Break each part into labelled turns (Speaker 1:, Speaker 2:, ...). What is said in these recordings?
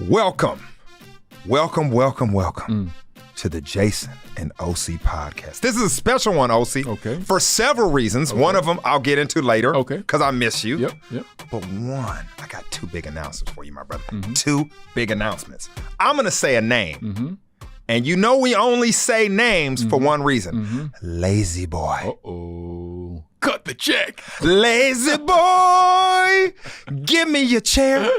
Speaker 1: Welcome to the Jason and Osi podcast. This is a special one, Osi.
Speaker 2: Okay.
Speaker 1: For several reasons. Okay. One of them I'll get into later.
Speaker 2: Okay.
Speaker 1: Because I miss you.
Speaker 2: Yep.
Speaker 1: But one, I got two big announcements for you, my brother. Mm-hmm. Two big announcements. I'm going to say a name. Mm-hmm. And you know we only say names for one reason. Mm-hmm. Lazy boy.
Speaker 2: Uh-oh. Cut the check.
Speaker 1: Lazy boy, give me your chair.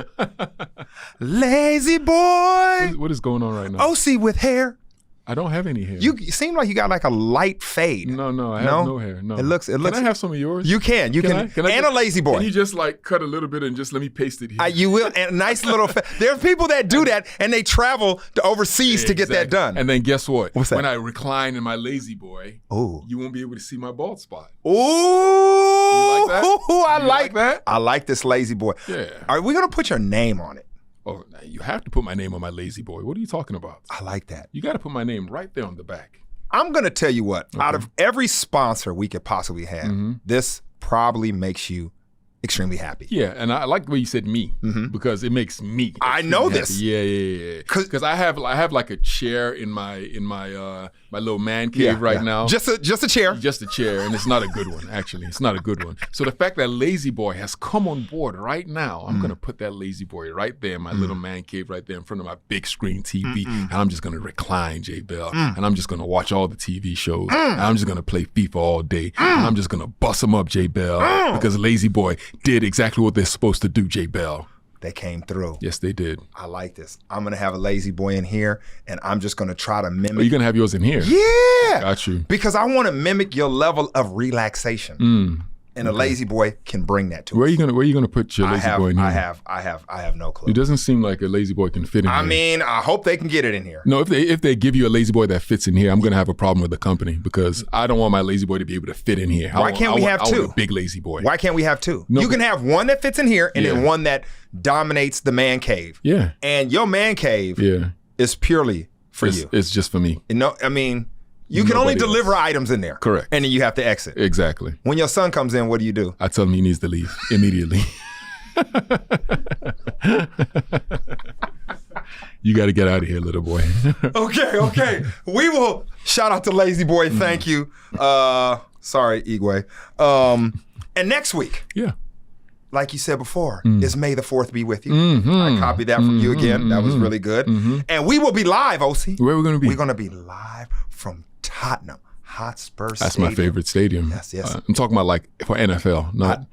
Speaker 1: Lazy boy.
Speaker 2: What is going on right now?
Speaker 1: Osi with hair.
Speaker 2: I don't have any hair.
Speaker 1: You seem like you got like a light fade.
Speaker 2: No, I have no hair. No.
Speaker 1: It looks.
Speaker 2: Can I have some of yours?
Speaker 1: You can. And a lazy boy.
Speaker 2: Can you just like cut a little bit and just let me paste it here?
Speaker 1: You will. And a nice little. There are people that do that and they travel to overseas to get that done.
Speaker 2: And then guess what?
Speaker 1: What's that?
Speaker 2: When I recline in my lazy boy,
Speaker 1: ooh,
Speaker 2: you won't be able to see my bald spot.
Speaker 1: Ooh,
Speaker 2: you like that?
Speaker 1: I like that. I like this lazy boy.
Speaker 2: Yeah.
Speaker 1: Are we gonna put your name on it?
Speaker 2: Oh, you have to put my name on my lazy boy. What are you talking about?
Speaker 1: I like that.
Speaker 2: You got to put my name right there on the back.
Speaker 1: I'm going to tell you what, out of every sponsor we could possibly have, this probably makes you extremely happy.
Speaker 2: Yeah, and I like the way you said me, because it makes me.
Speaker 1: I know
Speaker 2: happy.
Speaker 1: this.
Speaker 2: Yeah. Because I have like a chair in my my little man cave now.
Speaker 1: Just a chair.
Speaker 2: Just a chair, and it's not a good one. Actually, it's not a good one. So the fact that Lazy Boy has come on board right now, I'm gonna put that Lazy Boy right there in my little man cave, right there in front of my big screen TV, and I'm just gonna recline, J Bell, and I'm just gonna watch all the TV shows. And I'm just gonna play FIFA all day. And I'm just gonna bust them up, J Bell, because Lazy Boy did exactly what they're supposed to do, J Bell.
Speaker 1: They came through.
Speaker 2: Yes, they did.
Speaker 1: I like this. I'm going to have a lazy boy in here, and I'm just going to try to mimic.
Speaker 2: Are you going to have yours in here?
Speaker 1: Yeah.
Speaker 2: Got you.
Speaker 1: Because I want to mimic your level of relaxation. And a lazy boy can bring that to us.
Speaker 2: Where are you gonna put your lazy boy in here?
Speaker 1: I have no clue.
Speaker 2: It doesn't seem like a lazy boy can fit in here.
Speaker 1: I mean, I hope they can get it in here.
Speaker 2: No, if they give you a lazy boy that fits in here, I'm gonna have a problem with the company because I don't want my lazy boy to be able to fit in here.
Speaker 1: Why can't we have two?
Speaker 2: I want a big lazy boy.
Speaker 1: Why can't we have two?
Speaker 2: No,
Speaker 1: you can have one that fits in here and then one that dominates the man cave.
Speaker 2: Yeah.
Speaker 1: And your man cave is purely for you.
Speaker 2: It's just for me.
Speaker 1: No, I mean, you can only deliver items in there.
Speaker 2: Correct.
Speaker 1: And then you have to exit.
Speaker 2: Exactly.
Speaker 1: When your son comes in, what do?
Speaker 2: I tell him he needs to leave immediately. You got to get out of here, little boy.
Speaker 1: Okay. We will shout out to Lazy Boy. Thank you. Sorry, Igwe. And next week.
Speaker 2: Yeah.
Speaker 1: Like you said before, is May the 4th be with you. I copied that from you again. That was really good. And we will be live, Osi.
Speaker 2: Where are we going to be?
Speaker 1: We're going to be live from Tottenham Hotspur Stadium.
Speaker 2: That's my favorite stadium.
Speaker 1: Yes.
Speaker 2: I'm talking about like for NFL, not.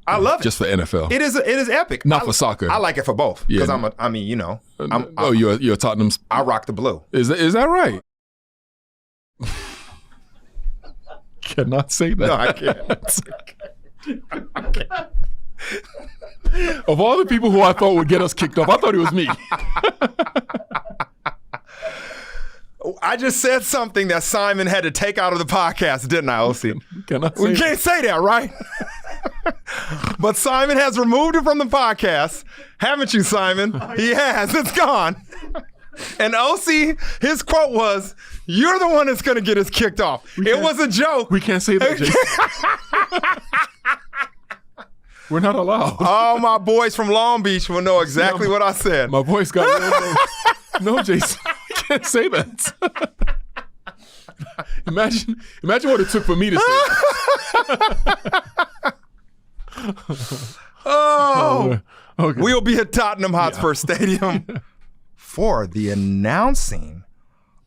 Speaker 1: I love it.
Speaker 2: Just for NFL.
Speaker 1: It is epic.
Speaker 2: Not for soccer.
Speaker 1: I like it for both because
Speaker 2: Yeah. You're a Tottenham's.
Speaker 1: I rock the blue.
Speaker 2: Is that right? Cannot say that.
Speaker 1: No, I can't.
Speaker 2: Of all the people who I thought would get us kicked off, I thought it was me.
Speaker 1: I just said something that Simon had to take out of the podcast, didn't I, Osi? We can't say that, right? But Simon has removed it from the podcast. Haven't you, Simon? He has. It's gone. And Osi, his quote was, "You're the one that's going to get us kicked off." It was a joke.
Speaker 2: We can't say that, Jason. We're not allowed.
Speaker 1: All my boys from Long Beach will know exactly what I said.
Speaker 2: My voice got no, Jason. We can't say that. Imagine what it took for me to say that. Okay.
Speaker 1: We'll be at Tottenham Hotspur Stadium for the announcing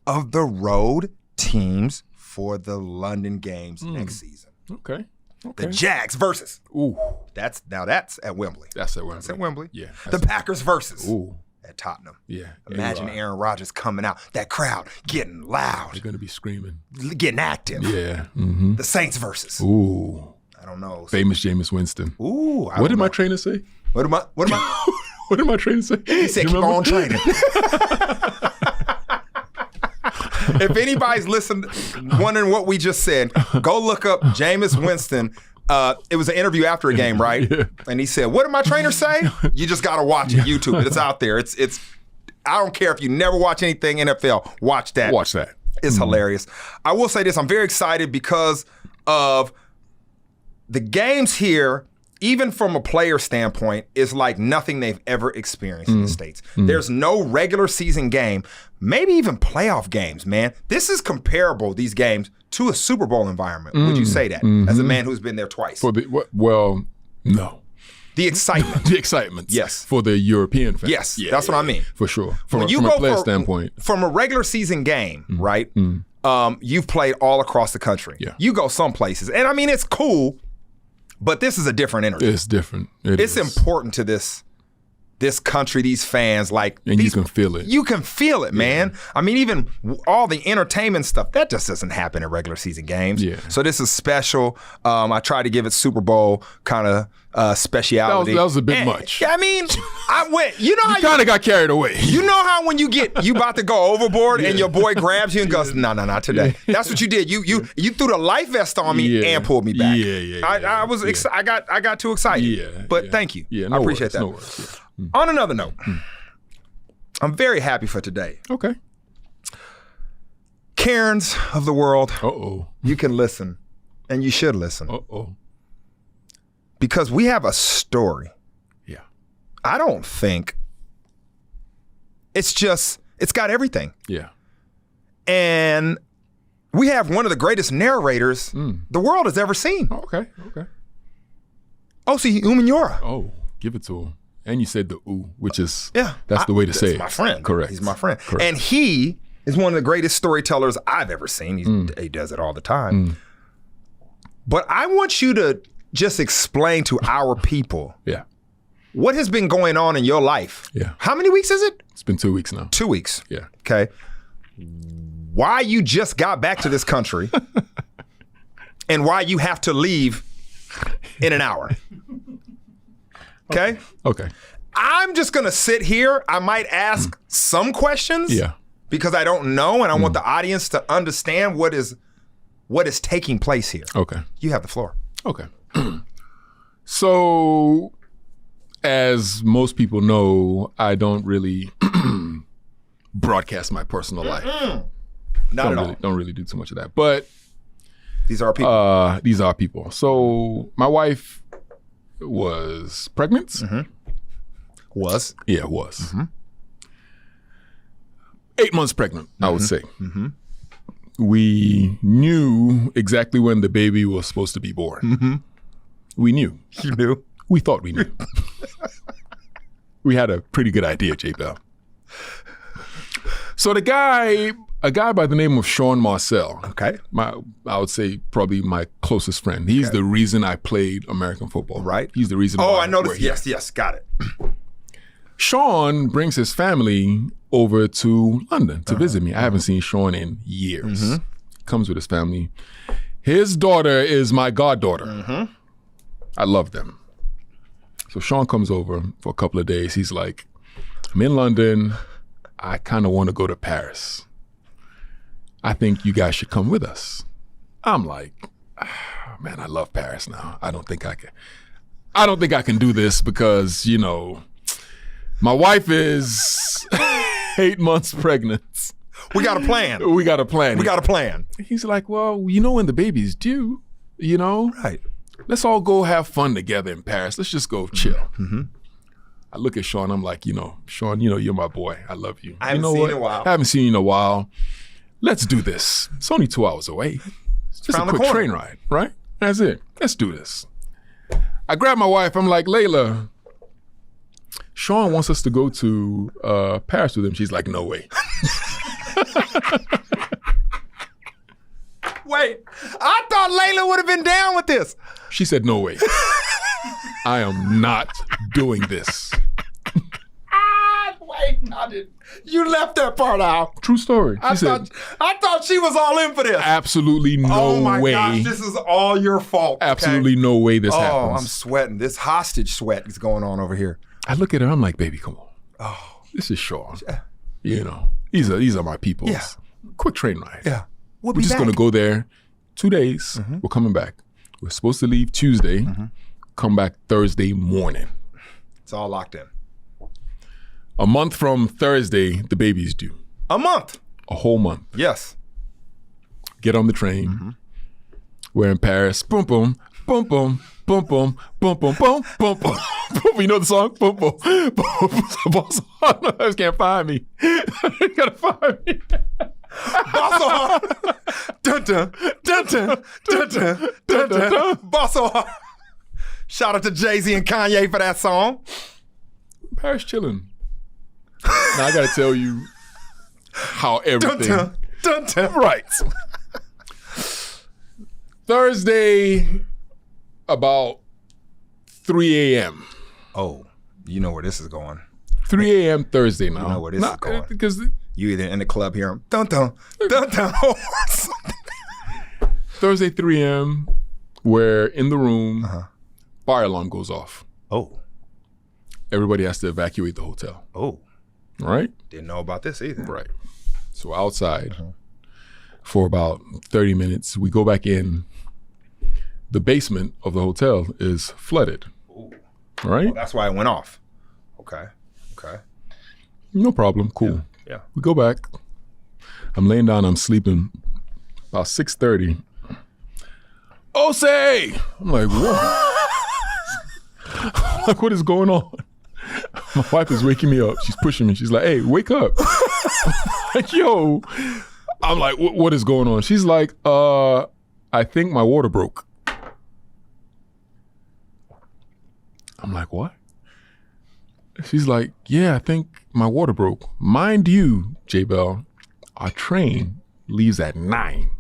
Speaker 1: of the road teams for the London games next season.
Speaker 2: Okay.
Speaker 1: The Jags versus.
Speaker 2: Ooh.
Speaker 1: That's at Wembley.
Speaker 2: That's at Wembley.
Speaker 1: That's at Wembley.
Speaker 2: Yeah.
Speaker 1: The Packers versus.
Speaker 2: Ooh.
Speaker 1: At Tottenham.
Speaker 2: Yeah.
Speaker 1: Imagine Aaron Rodgers coming out. That crowd getting loud.
Speaker 2: They're going to be screaming.
Speaker 1: Getting active.
Speaker 2: Yeah.
Speaker 1: The Saints versus.
Speaker 2: Ooh.
Speaker 1: I don't know.
Speaker 2: Famous Jameis Winston.
Speaker 1: Ooh.
Speaker 2: What did my trainer say?
Speaker 1: What did my
Speaker 2: What did my trainer say?
Speaker 1: He said, keep on training. If anybody's wondering what we just said, go look up Jameis Winston. It was an interview after a game, right?
Speaker 2: Yeah.
Speaker 1: And he said, "What did my trainer say?" You just got to watch it. YouTube. It's out there. It's. I don't care if you never watch anything NFL. Watch that.
Speaker 2: Watch that.
Speaker 1: It's hilarious. I will say this. I'm very excited because of the games here even from a player standpoint, is like nothing they've ever experienced in the States. There's no regular season game, maybe even playoff games, man. This is comparable, these games, to a Super Bowl environment. Would you say that as a man who's been there twice?
Speaker 2: Well, no.
Speaker 1: The excitement.
Speaker 2: The excitement.
Speaker 1: Yes.
Speaker 2: For the European fans.
Speaker 1: Yes, that's what I mean.
Speaker 2: For sure. From
Speaker 1: When you
Speaker 2: a
Speaker 1: go
Speaker 2: player
Speaker 1: for-
Speaker 2: standpoint.
Speaker 1: From a regular season game, right? You've played all across the country.
Speaker 2: Yeah.
Speaker 1: You go some places. And I mean, it's cool, but this is a different energy.
Speaker 2: It's different.
Speaker 1: It's important to this country, these fans. Like,
Speaker 2: And you can feel it.
Speaker 1: You can feel it, man. I mean, even all the entertainment stuff, that just doesn't happen in regular season games.
Speaker 2: Yeah.
Speaker 1: So this is special. I try to give it Super Bowl kind of speciality.
Speaker 2: That was a bit much.
Speaker 1: I mean, I went, you know how
Speaker 2: You kind of got carried away.
Speaker 1: you know how when you about to go overboard and your boy grabs you and goes, no, not today. That's what you did. You threw the life vest on me and pulled me back. I was I got too excited. But thank you.
Speaker 2: Yeah, no
Speaker 1: I appreciate
Speaker 2: worries,
Speaker 1: that.
Speaker 2: No worries.
Speaker 1: On another note, I'm very happy for today.
Speaker 2: Okay.
Speaker 1: Karens of the world,
Speaker 2: Uh-oh.
Speaker 1: you can listen, and you should listen,
Speaker 2: Uh-oh.
Speaker 1: because we have a story.
Speaker 2: Yeah.
Speaker 1: I don't think it's got everything.
Speaker 2: Yeah.
Speaker 1: And we have one of the greatest narrators the world has ever seen.
Speaker 2: Okay.
Speaker 1: Osi Umenyiora.
Speaker 2: Oh, give it to him. And you said the ooh, which is,
Speaker 1: Yeah.
Speaker 2: that's the way to say it.
Speaker 1: He's my friend.
Speaker 2: Correct.
Speaker 1: He's my friend.
Speaker 2: Correct.
Speaker 1: And he is one of the greatest storytellers I've ever seen. He does it all the time. But I want you to just explain to our people
Speaker 2: Yeah.
Speaker 1: what has been going on in your life.
Speaker 2: Yeah.
Speaker 1: How many weeks is it?
Speaker 2: It's been 2 weeks now.
Speaker 1: 2 weeks.
Speaker 2: Yeah.
Speaker 1: Okay. Why you just got back to this country and why you have to leave in an hour. Okay?
Speaker 2: Okay.
Speaker 1: I'm just going to sit here. I might ask some questions.
Speaker 2: Yeah.
Speaker 1: Because I don't know and I want the audience to understand what is taking place here.
Speaker 2: Okay.
Speaker 1: You have the floor.
Speaker 2: Okay. So, as most people know, I don't really broadcast my personal life.
Speaker 1: Not at all.
Speaker 2: Don't really do too much of that. But
Speaker 1: These are people.
Speaker 2: these are people. So my wife was pregnant.
Speaker 1: Was.
Speaker 2: Yeah, was. 8 months pregnant, I would say. We knew exactly when the baby was supposed to be born. We knew.
Speaker 1: You knew?
Speaker 2: We thought we knew. We had a pretty good idea, J. Bell. So a guy by the name of Sean Marcel.
Speaker 1: Okay.
Speaker 2: I would say probably my closest friend. He's the reason I played American football.
Speaker 1: Right.
Speaker 2: He's the reason.
Speaker 1: Oh,
Speaker 2: why
Speaker 1: I noticed.
Speaker 2: we're here.
Speaker 1: Yes, got it.
Speaker 2: Sean brings his family over to London to visit me. I haven't seen Sean in years. Comes with his family. His daughter is my goddaughter. I love them. So Sean comes over for a couple of days. He's like, I'm in London. I kind of want to go to Paris. I think you guys should come with us. I'm like, man, I love Paris now. I don't think I can do this because, you know, my wife is 8 months pregnant.
Speaker 1: We got a plan.
Speaker 2: We got a plan.
Speaker 1: We got a plan.
Speaker 2: He's like, well, you know when the baby's due, you know?
Speaker 1: Right.
Speaker 2: Let's all go have fun together in Paris. Let's just go chill. I look at Sean. I'm like, Sean, you're my boy. I love you.
Speaker 1: I haven't seen you in a while.
Speaker 2: I haven't seen you in a while. Let's do this. It's only 2 hours away. It's just a quick train ride, right? That's it. Let's do this. I grab my wife. I'm like, Layla, Sean wants us to go to Paris with him. She's like, no way.
Speaker 1: Wait, I thought Layla would have been down with this.
Speaker 2: She said, no way. I am not doing this.
Speaker 1: Wait, I didn't. You left that part out.
Speaker 2: True story.
Speaker 1: I thought she was all in for this.
Speaker 2: Absolutely no
Speaker 1: Oh my
Speaker 2: way.
Speaker 1: gosh, this is all your fault. okay?
Speaker 2: Absolutely no way this
Speaker 1: Oh,
Speaker 2: happens.
Speaker 1: I'm sweating. This hostage sweat is going on over here.
Speaker 2: I look at her, I'm like, baby, come on.
Speaker 1: Oh,
Speaker 2: This is Sean. You know, these are my people.
Speaker 1: Yeah.
Speaker 2: Quick train ride.
Speaker 1: yeah.
Speaker 2: We're just going to go there 2 days. We're coming back. We're supposed to leave Tuesday, come back Thursday morning.
Speaker 1: It's all locked in.
Speaker 2: A month from Thursday, the baby's due.
Speaker 1: A month.
Speaker 2: A whole month.
Speaker 1: Yes.
Speaker 2: Get on the train. We're in Paris. Boom, boom. boom, boom, boom, boom, boom, boom, boom, boom, boom. You know the song? Boom, boom, boom. Boss, I just can't find me. You gotta find me.
Speaker 1: Boss on. Dun dun dun dun dun dun dun dun. Boss on. Shout out to Jay-Z and Kanye for that song.
Speaker 2: Paris chilling. Now I gotta tell you how everything.
Speaker 1: Dun dun dun dun.
Speaker 2: Right. Thursday, about 3 a.m.
Speaker 1: Oh, you know where this is going.
Speaker 2: 3 a.m. Thursday now.
Speaker 1: You know where this is going.
Speaker 2: Because
Speaker 1: you either in the club hearing dun dun dun dun or something.
Speaker 2: Thursday 3 a.m. We're in the room. Fire alarm goes off.
Speaker 1: Oh.
Speaker 2: Everybody has to evacuate the hotel.
Speaker 1: Oh.
Speaker 2: Right?
Speaker 1: Didn't know about this either.
Speaker 2: Right. So outside for about 30 minutes. We go back in. The basement of the hotel is flooded.
Speaker 1: Ooh.
Speaker 2: Right?
Speaker 1: Oh, that's why it went off. Okay.
Speaker 2: No problem. Cool.
Speaker 1: Yeah.
Speaker 2: We go back. I'm laying down. I'm sleeping. About 6:30. Osi! I'm like, what? Like, what is going on? My wife is waking me up. She's pushing me. She's like, hey, wake up. Like, yo. I'm like, what is going on? She's like, I think my water broke. I'm like, what? She's like, yeah, I think my water broke. Mind you, J-Bell, our train leaves at 9.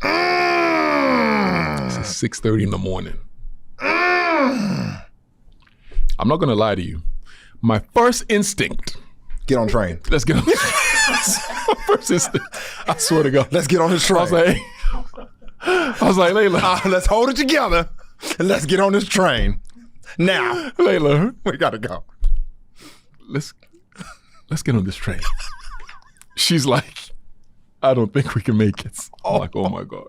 Speaker 2: It's 6:30 in the morning. I'm not going to lie to you. My first instinct.
Speaker 1: Get on train.
Speaker 2: Let's get on the train. My first instinct. I swear to God.
Speaker 1: Let's get on this train.
Speaker 2: I was like, Layla.
Speaker 1: Let's hold it together and let's get on this train. Now.
Speaker 2: Layla.
Speaker 1: We got to go.
Speaker 2: Let's get on this train. She's like, I don't think we can make it. I'm like, oh my God.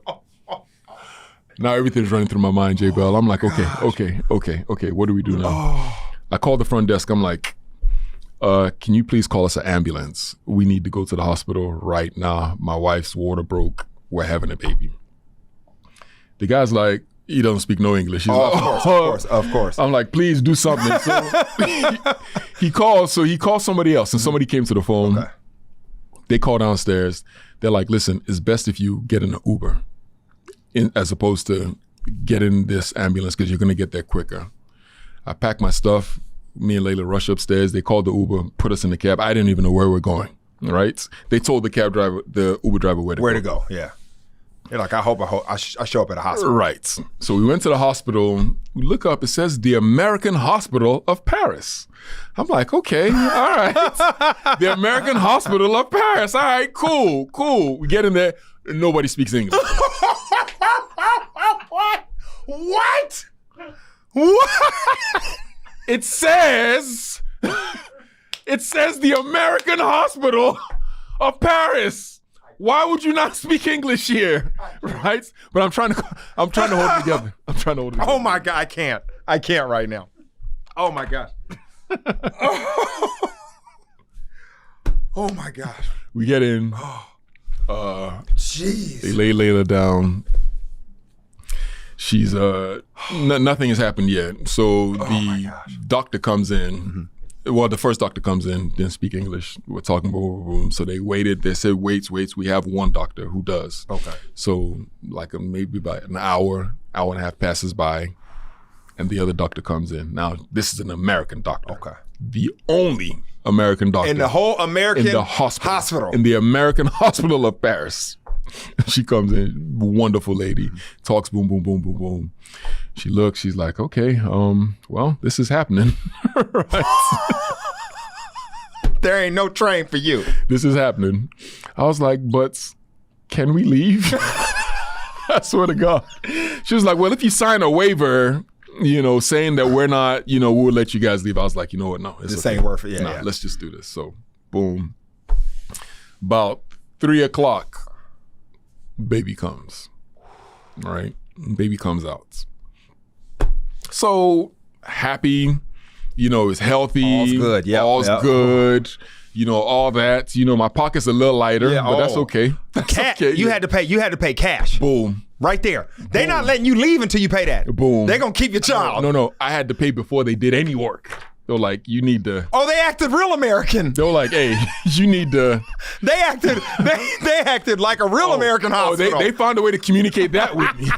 Speaker 2: Now everything's running through my mind, J-Bell. I'm like, okay. What do we do now? I called the front desk. I'm like, can you please call us an ambulance? We need to go to the hospital right now. My wife's water broke. We're having a baby. The guy's like, he doesn't speak no English. He's like,
Speaker 1: of course.
Speaker 2: I'm like, please do something. So he calls somebody else, and somebody came to the phone.
Speaker 1: Okay.
Speaker 2: They call downstairs. They're like, listen, it's best if you get in an Uber as opposed to get in this ambulance because you're going to get there quicker. I pack my stuff. Me and Layla rush upstairs. They called the Uber, put us in the cab. I didn't even know where we're going, right? They told the Uber driver where to go. Yeah. You're like, I hope I show up at a hospital. Right. So we went to the hospital. We look up, it says the American Hospital of Paris. I'm like, okay, all right. The American Hospital of Paris. All right, cool. We get in there. Nobody speaks English.
Speaker 1: What?
Speaker 2: It says the American Hospital of Paris. Why would you not speak English here? Right? But I'm trying to hold it together.
Speaker 1: Oh my God, I can't right now. Oh my gosh. Oh my gosh.
Speaker 2: We get in.
Speaker 1: Jeez.
Speaker 2: They lay Layla down. She's nothing has happened yet. So the doctor comes in. Mm-hmm. Well, the first doctor comes in, didn't speak English. We're talking boom. So they waited. They said, wait. We have one doctor who does. Okay. So like maybe about an hour and a half passes by, and the other doctor comes in. Now, this is an American doctor. Okay. The only American doctor.
Speaker 1: In the whole American
Speaker 2: hospital. In the American Hospital of Paris. She comes in, wonderful lady, talks boom. She looks, she's like, okay, well, this is happening. Right?
Speaker 1: There ain't no train for you.
Speaker 2: This is happening. I was like, but can we leave? I swear to God. She was like, well, if you sign a waiver, saying that we're not, we'll let you guys leave. I was like, you know what? No, it's
Speaker 1: this ain't worth it.
Speaker 2: Yeah. Let's just do this. So, boom. About 3:00, baby comes. Right? Baby comes out. So happy, it's healthy.
Speaker 1: All's good. Yeah.
Speaker 2: All's good. All that. My pocket's a little lighter, but that's okay. That's okay.
Speaker 1: You had to pay cash.
Speaker 2: Boom.
Speaker 1: Right there. They're not letting you leave until you pay that.
Speaker 2: Boom.
Speaker 1: They're going to keep your child.
Speaker 2: No. I had to pay before they did any work. They're like, you need to.
Speaker 1: Oh, they acted real American.
Speaker 2: They're like, hey, you need to.
Speaker 1: They acted like a real American hospital.
Speaker 2: They found a way to communicate that with me.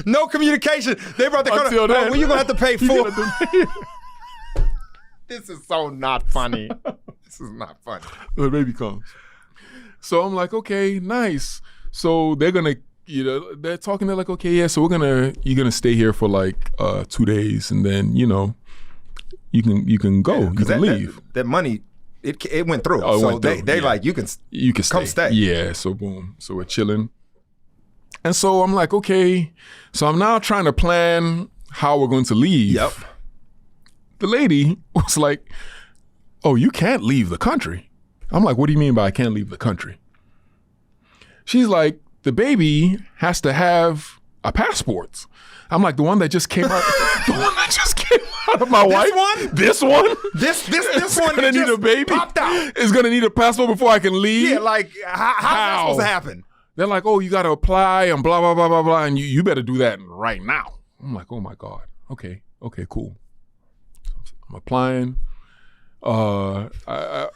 Speaker 1: No communication. They brought the
Speaker 2: Until then.
Speaker 1: well, you're going to have to pay full. This is so not funny. This is not funny.
Speaker 2: The baby comes. So I'm like, okay, nice. So they're going to, they're talking. They're like, okay, yeah. So you're gonna stay here for like 2 days, and then you can go. Yeah, you can leave.
Speaker 1: That money, it went through.
Speaker 2: Oh,
Speaker 1: so they like you can come stay.
Speaker 2: Yeah. So boom. So we're chilling, and so I'm like, okay. So I'm now trying to plan how we're going to leave.
Speaker 1: Yep.
Speaker 2: The lady was like, "Oh, you can't leave the country." I'm like, "What do you mean by I can't leave the country?" She's like, the baby has to have a passport. I'm like, the one that just came out. The one that just came out of my wife. This one. This one gonna need a baby.
Speaker 1: Popped out.
Speaker 2: Is gonna need a passport before I can leave.
Speaker 1: Yeah, like how's that supposed to happen?
Speaker 2: They're like, oh, you got to apply and blah blah blah blah blah, and you better do that right now. I'm like, oh my God. Okay, cool. I'm applying. I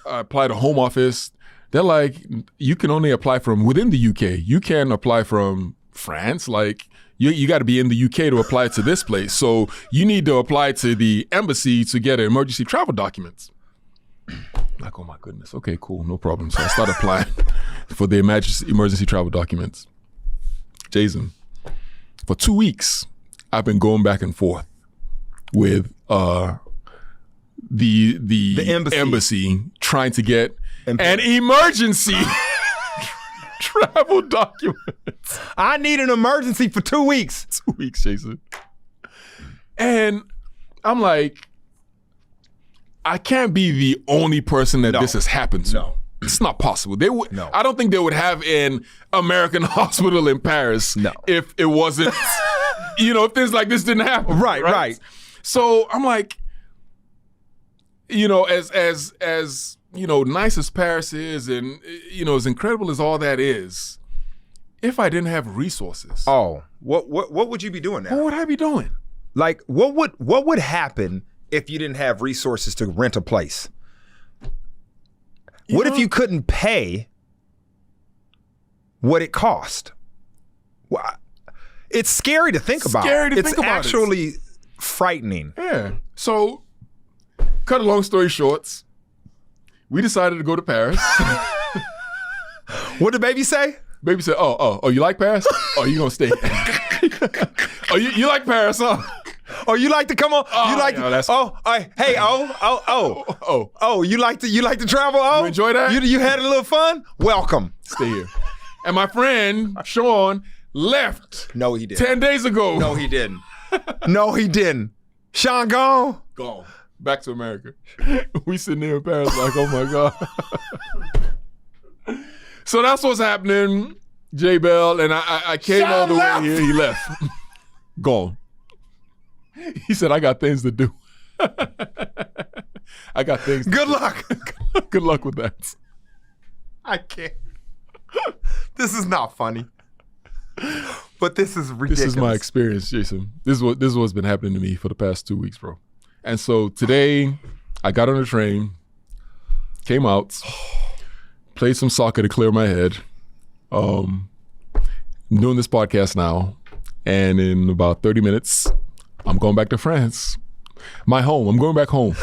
Speaker 2: applied to Home Office. They're like, you can only apply from within the UK. You can't apply from France. Like, you got to be in the UK to apply to this place. So you need to apply to the embassy to get emergency travel documents. Like, oh my goodness. Okay, cool. No problem. So I started applying for the emergency travel documents. Jason, for 2 weeks, I've been going back and forth with the embassy trying to get an emergency travel documents.
Speaker 1: I need an emergency for 2 weeks.
Speaker 2: 2 weeks, Jason. And I'm like, I can't be the only person that this has happened to.
Speaker 1: No.
Speaker 2: It's not possible. I don't think they would have an American hospital in Paris if it wasn't, if things like this didn't happen.
Speaker 1: Right.
Speaker 2: So I'm like, as nice as Paris is, and as incredible as all that is, if I didn't have resources,
Speaker 1: what would you be doing now?
Speaker 2: What would I be doing?
Speaker 1: Like, what would happen if you didn't have resources to rent a place? What if you couldn't pay what it cost? Well, it's scary to think about. It's actually frightening.
Speaker 2: Yeah. So, cut a long story short, we decided to go to Paris.
Speaker 1: What did baby say?
Speaker 2: Baby said, oh, you like Paris? Oh, you gonna stay? Oh, you like Paris, huh?
Speaker 1: Oh, you like to come on? You like? You like to travel? Oh,
Speaker 2: you enjoy that?
Speaker 1: You had a little fun? Welcome.
Speaker 2: Stay here. And my friend Sean left.
Speaker 1: No, he didn't.
Speaker 2: 10 days ago.
Speaker 1: No, he didn't. No, he didn't. Sean gone.
Speaker 2: Gone. Back to America. We sitting there in Paris like, oh my God. So that's what's happening, J Bell, and I came
Speaker 1: Sean
Speaker 2: all the
Speaker 1: left.
Speaker 2: way here. He left. Gone. He said, I got things to do. I got things to
Speaker 1: Good
Speaker 2: do.
Speaker 1: luck.
Speaker 2: Good luck with that.
Speaker 1: I can't. This is not funny. But this is ridiculous.
Speaker 2: This is my experience, Jason. This is what's been happening to me for the past 2 weeks, bro. And so today, I got on a train, came out, played some soccer to clear my head. I'm doing this podcast now, and in about 30 minutes, I'm going back to France. My home. I'm going back home.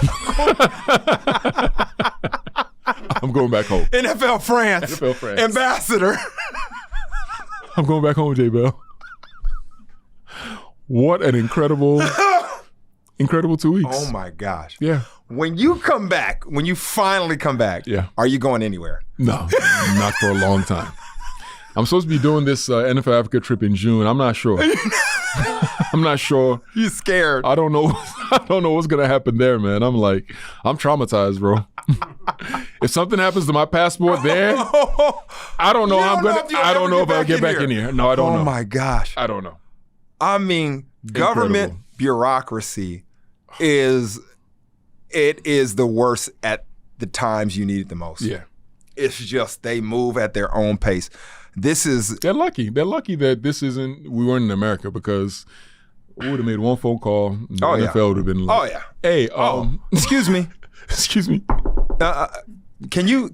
Speaker 2: I'm going back home.
Speaker 1: NFL France. Ambassador.
Speaker 2: I'm going back home, J Bell. What an incredible 2 weeks.
Speaker 1: Oh my gosh.
Speaker 2: Yeah.
Speaker 1: When you finally come back, are you going anywhere?
Speaker 2: No, not for a long time. I'm supposed to be doing this NFL Africa trip in June. I'm not sure. I'm not sure.
Speaker 1: You scared?
Speaker 2: I don't know. I don't know what's gonna happen there, man. I'm traumatized, bro. If something happens to my passport there, I don't know. I don't know if I'll get back in here. No, I don't know.
Speaker 1: Oh my gosh.
Speaker 2: I don't know.
Speaker 1: I mean, government bureaucracy is the worst at the times you need it the most.
Speaker 2: Yeah.
Speaker 1: It's just they move at their own pace.
Speaker 2: They're lucky. They're lucky that we weren't in America, because we would have made one phone call. The NFL would have been like, hey,
Speaker 1: excuse me.
Speaker 2: Excuse me.
Speaker 1: Can you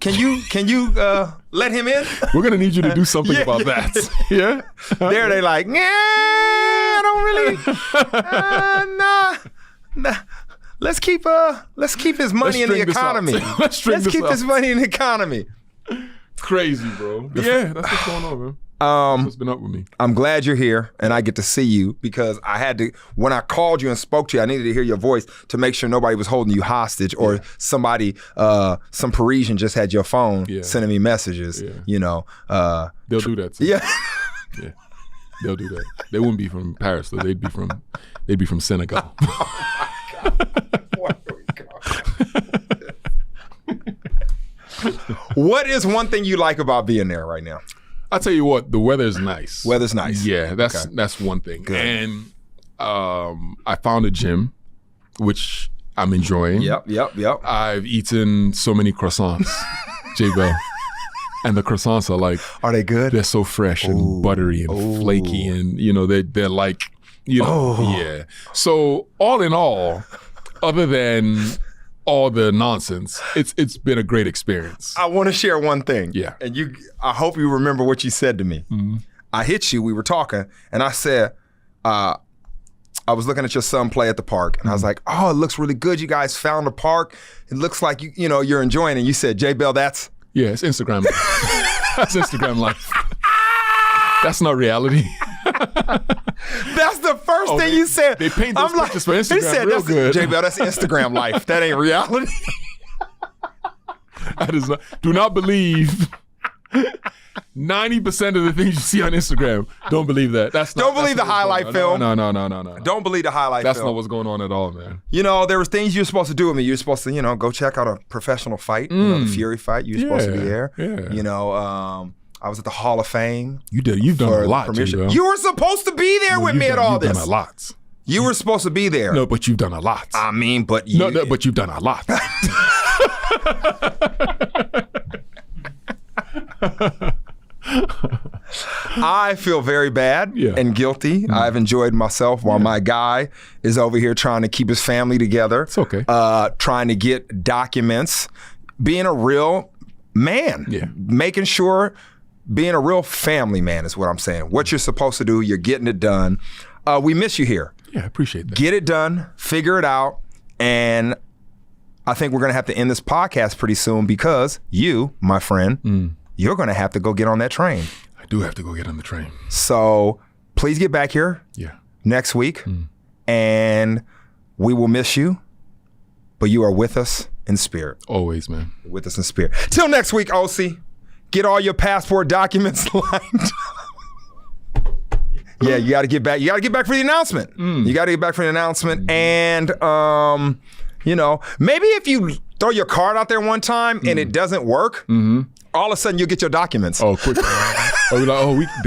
Speaker 1: let him in?
Speaker 2: We're gonna need you to do something about that. Yeah.
Speaker 1: There they like, I don't really. Nah. Let's keep his money in the economy. Let's keep his money in the economy.
Speaker 2: Crazy, bro. Yeah, that's what's going on, man. That's what's been up with me.
Speaker 1: I'm glad you're here and I get to see you, because I had to, when I called you and spoke to you, I needed to hear your voice to make sure nobody was holding you hostage, or somebody, some Parisian just had your phone sending me messages. Yeah. You know,
Speaker 2: they'll do that too.
Speaker 1: Yeah.
Speaker 2: Yeah. They'll do that. They wouldn't be from Paris though. They'd be from Senegal.
Speaker 1: What is one thing you like about being there right now?
Speaker 2: I'll tell you what, the weather's nice.
Speaker 1: Weather's nice.
Speaker 2: Yeah, that's one thing.
Speaker 1: Good.
Speaker 2: And I found a gym, which I'm enjoying.
Speaker 1: Yep.
Speaker 2: I've eaten so many croissants, J-Bell. And the croissants
Speaker 1: are they good?
Speaker 2: They're so fresh and buttery and flaky, and they're like, yeah. So all in all, other than all the nonsense, it's been a great experience.
Speaker 1: I want to share one thing.
Speaker 2: Yeah.
Speaker 1: And I hope you remember what you said to me.
Speaker 2: Mm-hmm.
Speaker 1: I hit you, we were talking, and I said, I was looking at your son play at the park, and I was like, oh, it looks really good. You guys found a park. It looks like you're enjoying it. And you said, J-Bell, that's...
Speaker 2: Yeah, it's Instagram. That's Instagram life. That's not reality.
Speaker 1: That's the first thing you said.
Speaker 2: They paint those pictures for Instagram.
Speaker 1: He said,
Speaker 2: real good.
Speaker 1: J-Bell, that's Instagram life. That ain't reality.
Speaker 2: That is not. Do not believe 90% of the things you see on Instagram. Don't believe that.
Speaker 1: Don't believe the highlight film.
Speaker 2: No.
Speaker 1: Don't believe the highlight film.
Speaker 2: That's not what's going on at all, man.
Speaker 1: There was things you were supposed to do with me. You were supposed to, go check out a professional fight. The Fury fight. You were supposed to be there.
Speaker 2: Yeah.
Speaker 1: I was at the Hall of Fame.
Speaker 2: You did. You've done a lot, J-Bell.
Speaker 1: You were supposed to be there with me at all this.
Speaker 2: You've done a lot.
Speaker 1: You were supposed to be there.
Speaker 2: No, but you've done a lot.
Speaker 1: I mean, but you...
Speaker 2: No, but you've done a lot.
Speaker 1: I feel very bad and guilty. Mm-hmm. I've enjoyed myself while my guy is over here trying to keep his family together.
Speaker 2: It's okay.
Speaker 1: Trying to get documents. Being a real man. Yeah. Making sure... Being a real family man is what I'm saying. What you're supposed to do, you're getting it done. We miss you here.
Speaker 2: Yeah, I appreciate that.
Speaker 1: Get it done, figure it out, and I think we're going to have to end this podcast pretty soon, because you, my friend, you're going to have to go get on that train.
Speaker 2: I do have to go get on the train.
Speaker 1: So please get back here next week, and we will miss you, but you are with us in spirit.
Speaker 2: Always, man.
Speaker 1: With us in spirit. Till next week, Osi. Get all your passport documents lined. Yeah, you got to get back. You got to get back for the announcement. You got to get back for the announcement. And, maybe if you throw your card out there one time and it doesn't work, all of a sudden you'll get your documents.
Speaker 2: Oh, quick. They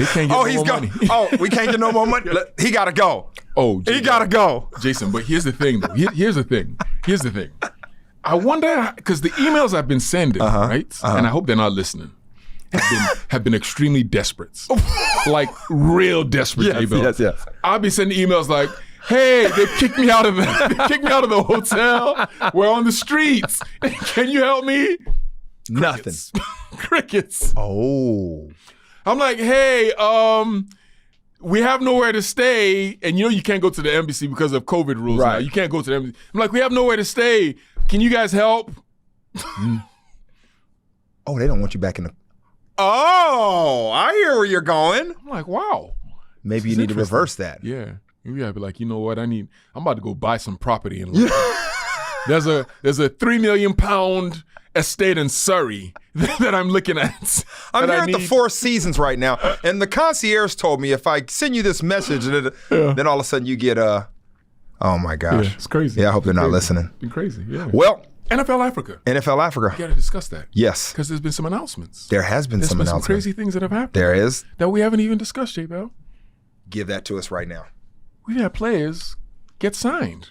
Speaker 2: can't get no more money.
Speaker 1: We can't get no more money. He got to go. He got to go.
Speaker 2: Jason, but here's the thing, though. Here's the thing. I wonder, because the emails I've been sending, right? And I hope they're not listening. Have been extremely desperate, like real desperate.
Speaker 1: Yes.
Speaker 2: I'll be sending emails like, "Hey, they kicked me out of the hotel. We're on the streets. Can you help me?"
Speaker 1: Nothing.
Speaker 2: Crickets.
Speaker 1: Oh.
Speaker 2: I'm like, "Hey, we have nowhere to stay, and you can't go to the embassy because of COVID rules. Right? Now. You can't go to the embassy." I'm like, "We have nowhere to stay. Can you guys help?"
Speaker 1: Oh, they don't want you back in the. Oh, I hear where you're going.
Speaker 2: I'm like, wow.
Speaker 1: Maybe you need to reverse that.
Speaker 2: Yeah. Maybe I'd be like, you know what? I'm about to go buy some property in London. There's a £3 million estate in Surrey that I'm looking at.
Speaker 1: I'm here at the Four Seasons right now, and the concierge told me if I send you this message, then all of a sudden you get oh my gosh.
Speaker 2: Yeah, it's crazy.
Speaker 1: Yeah, I hope they're not listening.
Speaker 2: It's been crazy, yeah.
Speaker 1: Well,
Speaker 2: NFL Africa.
Speaker 1: We
Speaker 2: got to discuss that.
Speaker 1: Yes.
Speaker 2: Because there's been some announcements.
Speaker 1: There has been some announcements.
Speaker 2: Some crazy things that have happened.
Speaker 1: There is.
Speaker 2: That we haven't even discussed, J-Bell.
Speaker 1: Give that to us right now.
Speaker 2: We've had players get signed.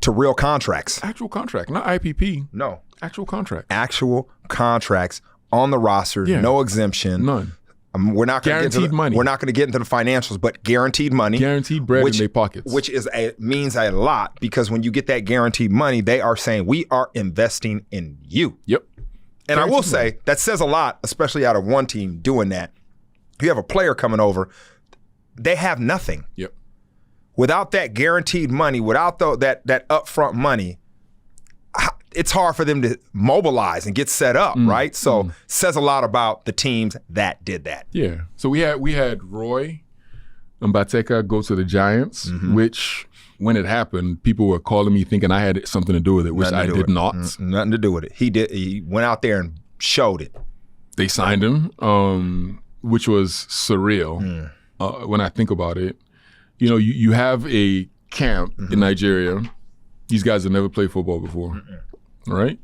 Speaker 1: To real contracts.
Speaker 2: Actual contract, not IPP.
Speaker 1: No.
Speaker 2: Actual contract.
Speaker 1: Actual contracts on the roster, no exemption.
Speaker 2: None.
Speaker 1: We're not going
Speaker 2: guaranteed money.
Speaker 1: We're not going to get into the financials, but guaranteed money.
Speaker 2: Guaranteed bread in their pockets.
Speaker 1: Which means a lot, because when you get that guaranteed money, they are saying, we are investing in you.
Speaker 2: Yep.
Speaker 1: And I will say, that says a lot, especially out of one team doing that. You have a player coming over, they have nothing.
Speaker 2: Yep.
Speaker 1: Without that guaranteed money, without that upfront money, it's hard for them to mobilize and get set up, right? So says a lot about the teams that did that.
Speaker 2: Yeah. So we had Roy Mbateka go to the Giants, which when it happened, people were calling me thinking I had something to do with it, which I did not.
Speaker 1: Nothing to do with it. He did. He went out there and showed it.
Speaker 2: They signed him, which was surreal when I think about it. You know, you have a camp in Nigeria. These guys have never played football before. Right?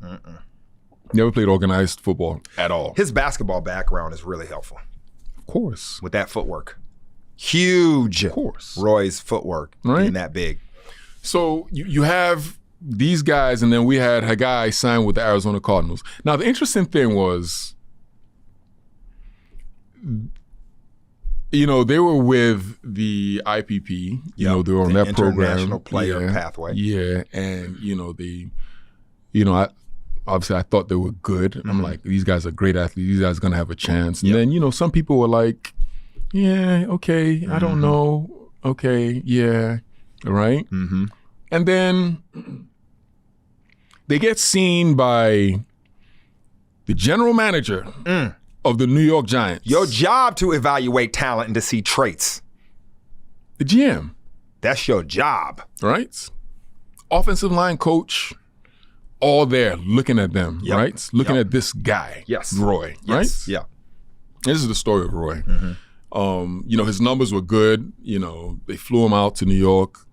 Speaker 2: Never played organized football at all.
Speaker 1: His basketball background is really helpful.
Speaker 2: Of course.
Speaker 1: With that footwork. Huge.
Speaker 2: Of course.
Speaker 1: Roy's footwork being that big.
Speaker 2: So you have these guys, and then we had a guy sign with the Arizona Cardinals. Now, the interesting thing was, you know, they were with the IPP. You know, they were on that program.
Speaker 1: International Player Pathway.
Speaker 2: Yeah, and, you know, obviously I thought they were good. I'm like, these guys are great athletes. These guys are going to have a chance. And then, you know, some people were like, yeah, okay, I don't know. Okay, yeah, right? And then they get seen by the general manager of the New York Giants.
Speaker 1: Your job to evaluate talent and to see traits.
Speaker 2: The GM.
Speaker 1: That's your job.
Speaker 2: Right? Offensive line coach. All there looking at them, right? Looking at this guy, Roy, right?
Speaker 1: Yeah.
Speaker 2: This is the story of Roy. You know, his numbers were good. You know, they flew him out to New York,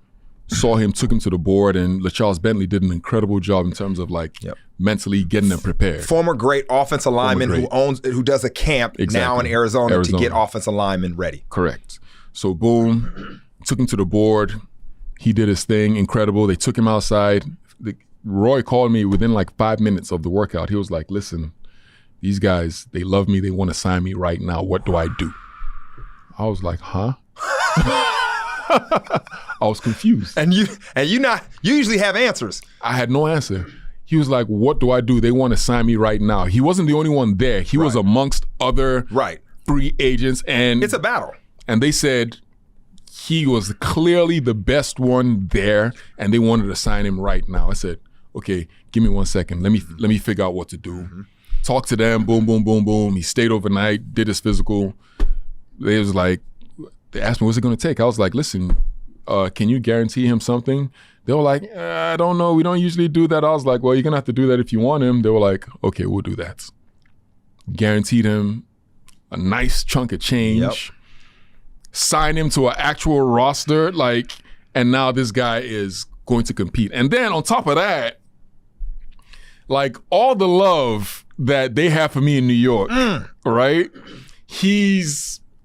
Speaker 2: saw him, took him to the board, and LaCharles Bentley did an incredible job in terms of like mentally getting them prepared.
Speaker 1: Former great offensive lineman who does a camp now in Arizona to get offensive linemen ready.
Speaker 2: Correct. So boom, took him to the board. He did his thing, incredible. They took him outside. Roy called me within like 5 minutes of the workout. He was like, listen, these guys, they love me. They want to sign me right now. What do I do? I was like, huh? I was confused.
Speaker 1: And you usually have answers.
Speaker 2: I had no answer. He was like, what do I do? They want to sign me right now. He wasn't the only one there. He was amongst other free agents. And
Speaker 1: it's a battle.
Speaker 2: And they said he was clearly the best one there, and they wanted to sign him right now. I said, okay, give me 1 second. Let me figure out what to do. Talk to them, boom, boom, boom, boom. He stayed overnight, did his physical. They asked me, what's it gonna take? I was like, listen, can you guarantee him something? They were like, I don't know, we don't usually do that. I was like, well, you're gonna have to do that if you want him. They were like, okay, we'll do that. Guaranteed him a nice chunk of change, signed him to an actual roster, and now this guy is going to compete. And then on top of that, like all the love that they have for me in New York, right?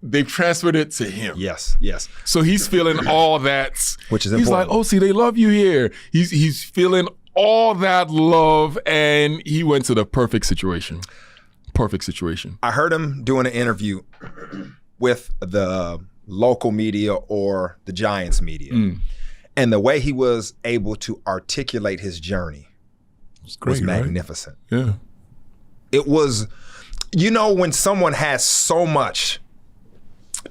Speaker 2: They've transferred it to him.
Speaker 1: Yes.
Speaker 2: So he's feeling all that.
Speaker 1: Which is
Speaker 2: important. He's like, Osi, they love you here. He's feeling all that love, and he went to the perfect situation.
Speaker 1: I heard him doing an interview with the local media or the Giants media. And the way he was able to articulate his journey was magnificent.
Speaker 2: Right? Yeah.
Speaker 1: It was, when someone has so much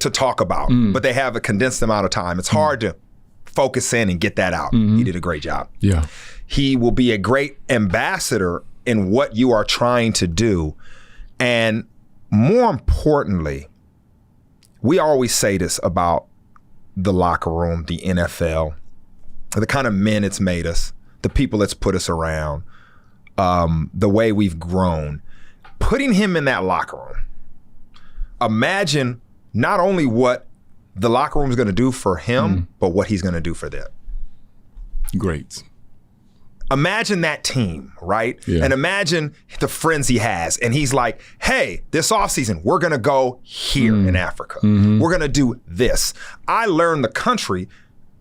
Speaker 1: to talk about, but they have a condensed amount of time, it's hard to focus in and get that out. He did a great job.
Speaker 2: Yeah.
Speaker 1: He will be a great ambassador in what you are trying to do. And more importantly, we always say this about the locker room, the NFL, the kind of men it's made us, the people it's put us around, the way we've grown. Putting him in that locker room, imagine not only what the locker room is going to do for him, but what he's going to do for them.
Speaker 2: Great.
Speaker 1: Imagine that team, right? Yeah. And imagine the friends he has. And he's like, hey, this offseason, we're going to go here in Africa. We're going to do this. I learned the country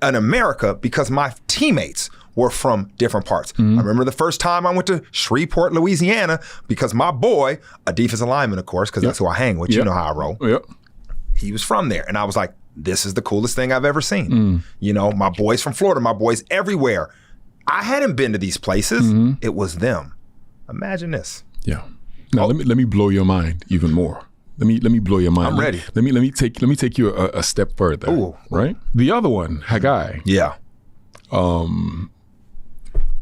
Speaker 1: in America because my teammates were from different parts. I remember the first time I went to Shreveport, Louisiana, because my boy, a defensive lineman, of course, because that's who I hang with. You know how I roll. He was from there. And I was like, this is the coolest thing I've ever seen. You know, my boys from Florida, my boys everywhere. I hadn't been to these places. It was them. Imagine this.
Speaker 2: Yeah. Now let me blow your mind even more. Let me blow your mind.
Speaker 1: I'm ready.
Speaker 2: Let me take you a step further.
Speaker 1: Ooh.
Speaker 2: Right? The other one, Haggai.
Speaker 1: Yeah.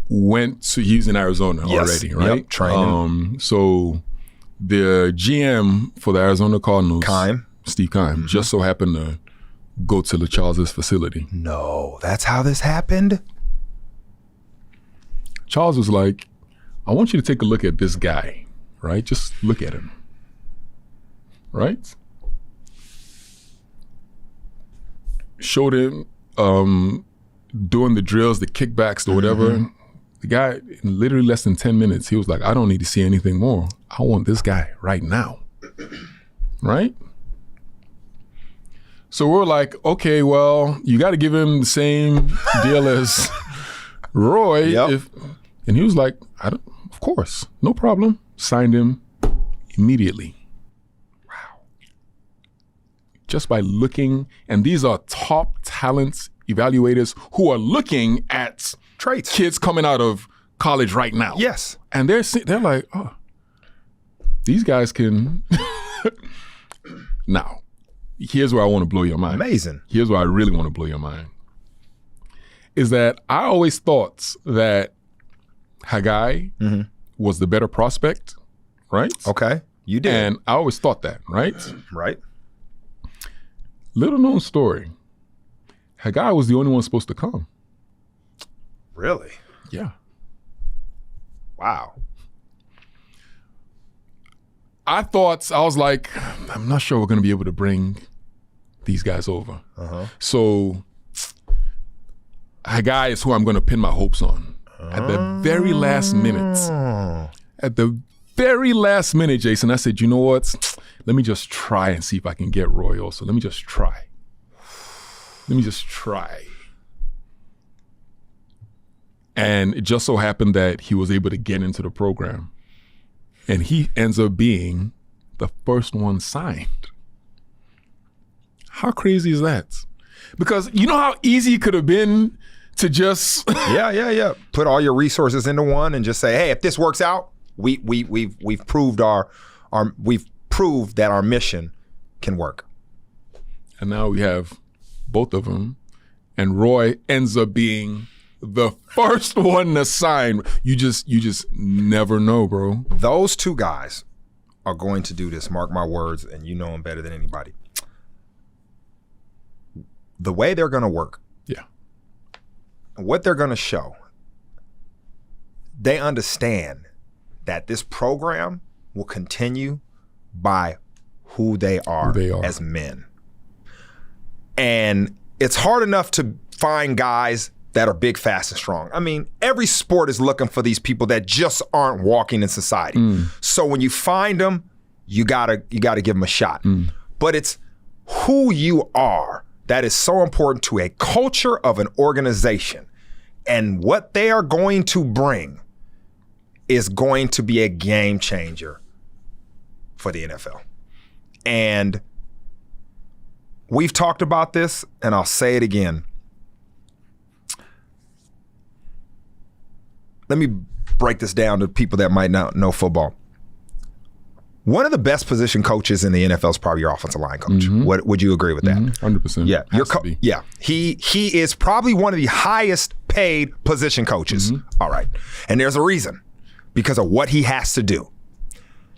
Speaker 2: He's in Arizona already, right?
Speaker 1: Yep, training.
Speaker 2: So the GM for the Arizona Cardinals, Steve Keim, just so happened to go to LaCharles' facility.
Speaker 1: No, that's how this happened?
Speaker 2: Charles was like, I want you to take a look at this guy, right? Just look at him, right? Showed him doing the drills, the kickbacks, or whatever. The guy, in literally less than 10 minutes, he was like, I don't need to see anything more. I want this guy right now, right? So we're like, okay, well, you got to give him the same deal as Roy. And he was like, of course, no problem. Signed him immediately. Wow. Just by looking, and these are top talent evaluators who are looking at
Speaker 1: traits,
Speaker 2: kids coming out of college right now.
Speaker 1: Yes.
Speaker 2: And they're like, oh, these guys can. Now, here's where I want to blow your mind.
Speaker 1: Amazing.
Speaker 2: Here's where I really want to blow your mind. Is that I always thought that Haggai was the better prospect, right?
Speaker 1: Okay, you did.
Speaker 2: And I always thought that, right?
Speaker 1: Right.
Speaker 2: Little known story. Haggai was the only one supposed to come.
Speaker 1: Really?
Speaker 2: Yeah.
Speaker 1: Wow.
Speaker 2: I was like, I'm not sure we're going to be able to bring these guys over. So Haggai is who I'm going to pin my hopes on. At the very last minute, Jason, I said, you know what? Let me just try and see if I can get Roy also. Let me just try. And it just so happened that he was able to get into the program. And he ends up being the first one signed. How crazy is that? Because you know how easy it could have been to just
Speaker 1: put all your resources into one and just say, hey, if this works out, we've proved we've proved that our mission can work.
Speaker 2: And now we have both of them, and Roy ends up being the first one to sign. You just never know, bro.
Speaker 1: Those two guys are going to do this, mark my words, and you know them better than anybody. The way they're going to work.
Speaker 2: Yeah.
Speaker 1: What they're going to show, they understand that this program will continue by who they are as men. And it's hard enough to find guys that are big, fast, and strong. I mean, every sport is looking for these people that just aren't walking in society. So when you find them, you gotta give them a shot. But it's who you are that is so important to a culture of an organization. And what they are going to bring is going to be a game changer for the NFL. And we've talked about this, and I'll say it again. Let me break this down to people that might not know football. One of the best position coaches in the NFL is probably your offensive line coach. Would you agree with that?
Speaker 2: 100%.
Speaker 1: Yeah, he is probably one of the highest paid position coaches. All right, and there's a reason, because of what he has to do.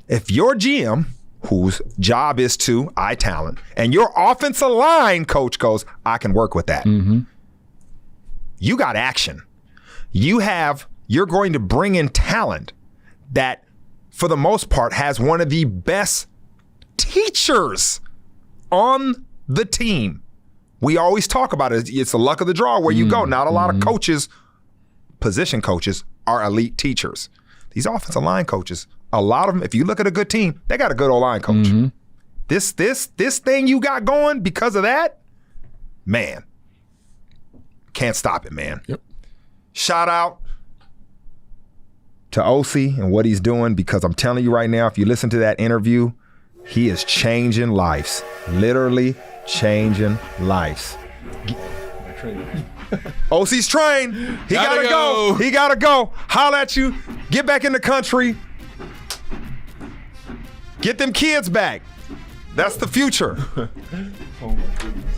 Speaker 1: If your GM, whose job is to eye talent, and your offensive line coach goes, I can work with that. You got action. You're going to bring in talent that, for the most part, has one of the best teachers on the team. We always talk about it. It's the luck of the draw where you go. Not a lot of coaches, position coaches, are elite teachers. These offensive line coaches, a lot of them, if you look at a good team, they got a good O-line coach. This thing you got going because of that, man, can't stop it, man.
Speaker 2: Yep.
Speaker 1: shout out to Osi and what he's doing, because I'm telling you right now, if you listen to that interview, he is changing lives. Literally changing lives. Osi's trained. He gotta go. He gotta go. Holla at you. Get back in the country. Get them kids back. That's the future.
Speaker 2: Oh my goodness.